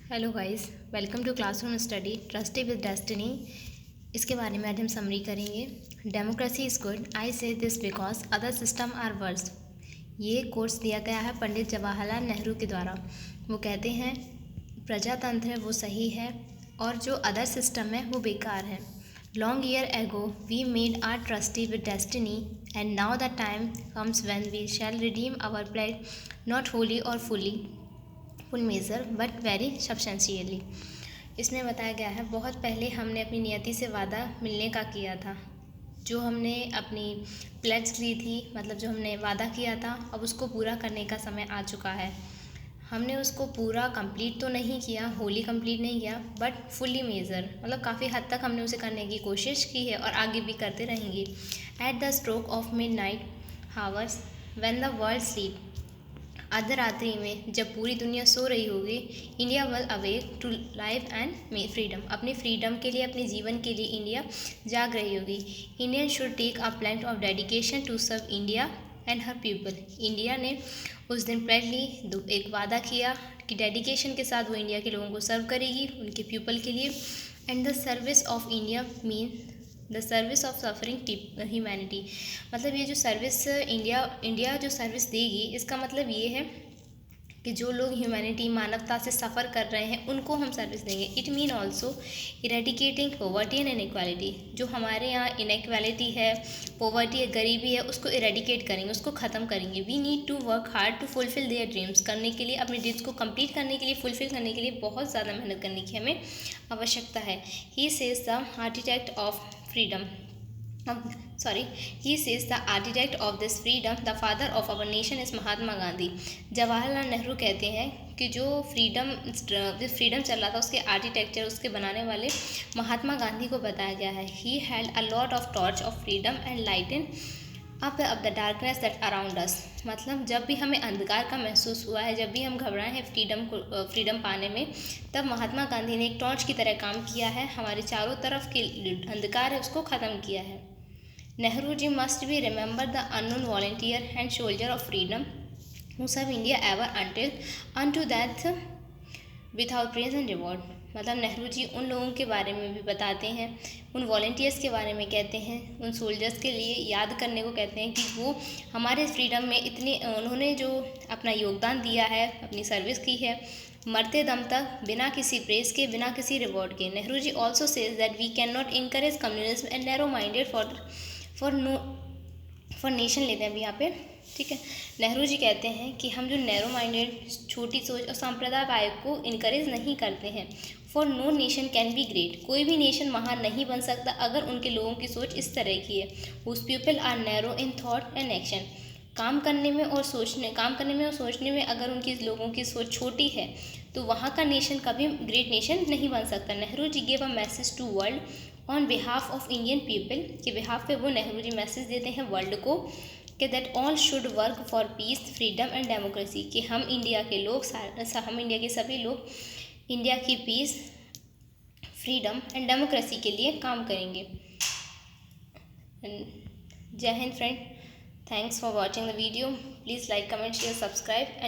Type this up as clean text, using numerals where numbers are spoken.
Hello guys, welcome to classroom study trustee with destiny. इसके बारे में आज हम समरी करेंगे। Democracy is good, I say this because other system are worse. ये कोर्स दिया गया है पंडित जवाहरलाल नेहरू के द्वारा। वो कहते हैं प्रजातंत्र है वो सही है और जो अदर सिस्टम है वो बेकार है। Long year ago we made our tryst with destiny and now the time comes when we shall redeem our pledge, not wholly or full measure but very substantially. इसमें बताया गया है बहुत पहले हमने अपनी नियति से वादा मिलने का किया था। जो हमने अपनी प्लेज ली थी, मतलब जो हमने वादा किया था, अब उसको पूरा करने का समय आ चुका है। हमने उसको पूरा कंप्लीट तो नहीं किया, होली कंप्लीट नहीं किया, बट फुल्ली मेज़र मतलब काफ़ी हद तक हमने उसे करने की कोशिश की है और आगे भी करते रहेंगे। At the stroke of midnight hours when the world sleep, अर्धरात्रि में जब पूरी दुनिया सो रही होगी, India will awake to life and freedom. अपनी फ्रीडम के लिए, अपने जीवन के लिए इंडिया जाग रही होगी। Indian should take a pledge of dedication to serve India and her people. India ने उस दिन प्लेड ली, एक वादा किया कि डेडिकेशन के साथ वो इंडिया के लोगों को सर्व करेगी, उनके पीपल के लिए। And the service of India mean the service of suffering humanity. मतलब ये जो सर्विस इंडिया जो सर्विस देगी, इसका मतलब ये है कि जो लोग ह्यूमैनिटी मानवता से सफ़र कर रहे हैं उनको हम सर्विस देंगे। It mean also eradicating poverty and inequality. जो हमारे यहाँ इनक्वालिटी है, पॉवर्टी है, गरीबी है, उसको इरेडिकेट करेंगे, उसको ख़त्म करेंगे। We need to work hard to fulfil their dreams. करने के लिए, अपने ड्रीम्स को कंप्लीट करने के लिए, फुलफिल करने के लिए बहुत ज़्यादा मेहनत करने की हमें आवश्यकता है। He says the architect of freedom he says the architect of this freedom, the father of our nation is Mahatma Gandhi. Jawaharlal Nehru कहते हैं कि जो फ्रीडम चल रहा था उसके आर्किटेक्चर, उसके बनाने वाले महात्मा गांधी को बताया गया है। he held a lot of torch of freedom and lightened up the darkness that around us। मतलब जब भी हमें अंधकार का महसूस हुआ है, जब भी हम घबराए हैं फ्रीडम पाने में, तब महात्मा गांधी ने एक टॉर्च की तरह काम किया है। हमारे चारों तरफ के अंधकार है उसको ख़त्म किया है। Nehru ji must be remember the unknown volunteer and soldier of freedom who serve India ever unto death without praise and reward. मतलब नेहरू जी उन लोगों के बारे में भी बताते हैं, उन वॉलंटियर्स के बारे में कहते हैं, उन सोल्जर्स के लिए याद करने को कहते हैं कि वो हमारे फ्रीडम में उन्होंने जो अपना योगदान दिया है, अपनी सर्विस की है, मरते दम तक, बिना किसी प्रेस के, बिना किसी रिवॉर्ड के। Nehru ji also says that we can not encourage communism and narrow minded for nation लेते हैं अभी यहाँ पे, ठीक है। नेहरू जी कहते हैं कि हम जो नैरो माइंडेड, छोटी सोच और सांप्रदायिक को इनकरेज नहीं करते हैं। For no nation can be great. कोई भी नेशन महान नहीं बन सकता अगर उनके लोगों की सोच इस तरह की है। Whose people are narrow in thought and action. काम करने में और सोचने में अगर उनकी लोगों की सोच छोटी है तो वहाँ का नेशन कभी ग्रेट नेशन नहीं बन सकता। Nehru ji give a message to world on behalf of Indian people. के बिहाफ पे वो नेहरू जी मैसेज देते हैं वर्ल्ड को कि that all should work for piece, freedom and democracy. कि हम इंडिया के सभी लोग इंडिया की पीस, फ्रीडम एंड डेमोक्रेसी के लिए काम करेंगे। जय Hind friend, thanks for watching the video. Please like, comment, share, subscribe and